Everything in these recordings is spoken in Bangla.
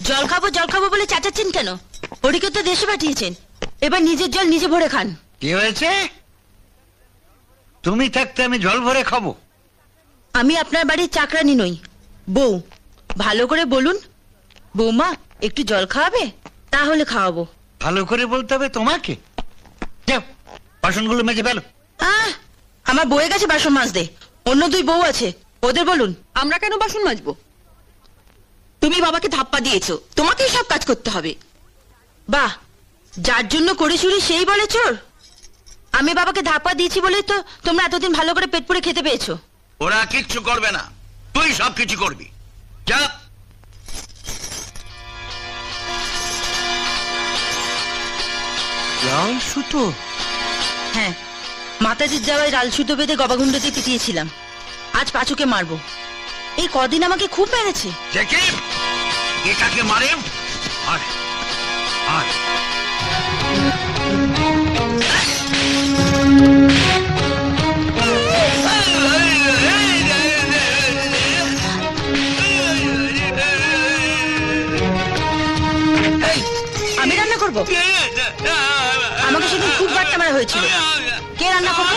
জল খাবো বলে চাচাচ্ছেন কেন? হরিকে তো দেশে পাঠিয়েছেন, এবার নিজের জল নিজে ভরে খান। কি হয়েছে? তুমি থাকতে আমি জল ভরে খাবো? আমি আপনার বাড়ির চাকরানি নই, বউ। ভালো করে বলুন, বৌমা একটু জল খাওয়াবে? তাহলে খাওয়াবো। ভালো করে বলতে হবে তোমাকে। যাও বাসনগুলো মেজে ফেলো। আমার বউয়ের কাছে বাসন মাজতে, অন্য দুই বউ আছে, ওদের বলুন। আমরা কেন বাসন মাজবো? তুমি বাবাকে ধাপ্পা দিয়েছো, তোমাকেই সব কাজ করতে হবে। বাহ, যার জন্য করে চুরি সেই বলে চোর। আমি বাবাকে ধাপ্পা দিয়েছি বলেই তো তোমরা এতদিন ভালো করে পেট পুড়ে খেতে পেয়েছো। ওরা কিচ্ছু করবে না, তুই সব কিছু করবি। যা। লাল সুতো? হ্যাঁ, মাতাজির যাওয়ায় লাল সুতো বেঁধে গবাগুন্ডতে পিটিয়েছিলাম। আজ পাঁচুকে মারবো। এই কদিন আমাকে খুব মেরেছে। দেখি এটাকে মারে। আর আর আমি রান্না করবো? আমাকে সেদিন খুব বাট্টা মারা হয়েছিল। কে রান্না করবে?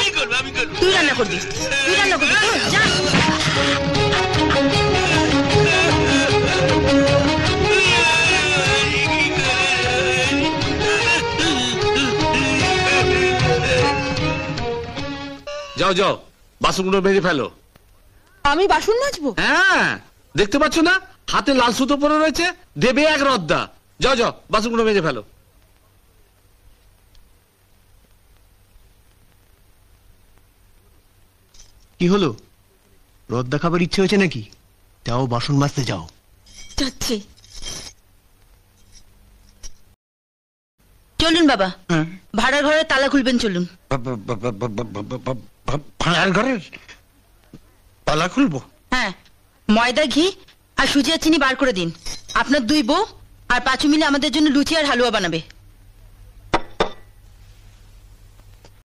তুই রান্না করবি, তুই রান্না করবি। যা। যাও যাও, বাসনগুলো মেজে ফেলো। আমি বাসন মাজবো? হ্যাঁ, দেখতে পাচ্ছ না হাতে লাল সুতো পরে রয়েছে, দেবে এক রদ্দা। যাও যাও, বাসনগুলো মেজে ফেলো। কি হলো, রদ্দা খাবার ইচ্ছে হয়েছে নাকি? যাও বাসন মাজতে যাও। যাচ্ছি। চলুন বাবা, ভাড়ার ঘরে তালা খুলবেন, চলুন। ভাড়ার ঘরের তালা খুলবো? হ্যাঁ, ময়দা, ঘি আর সুজি আর চিনি বার করে দিন। আপনার দুই বউ আর পাঁচু মিলে আমাদের জন্য লুচি আর হালুয়া বানাবে।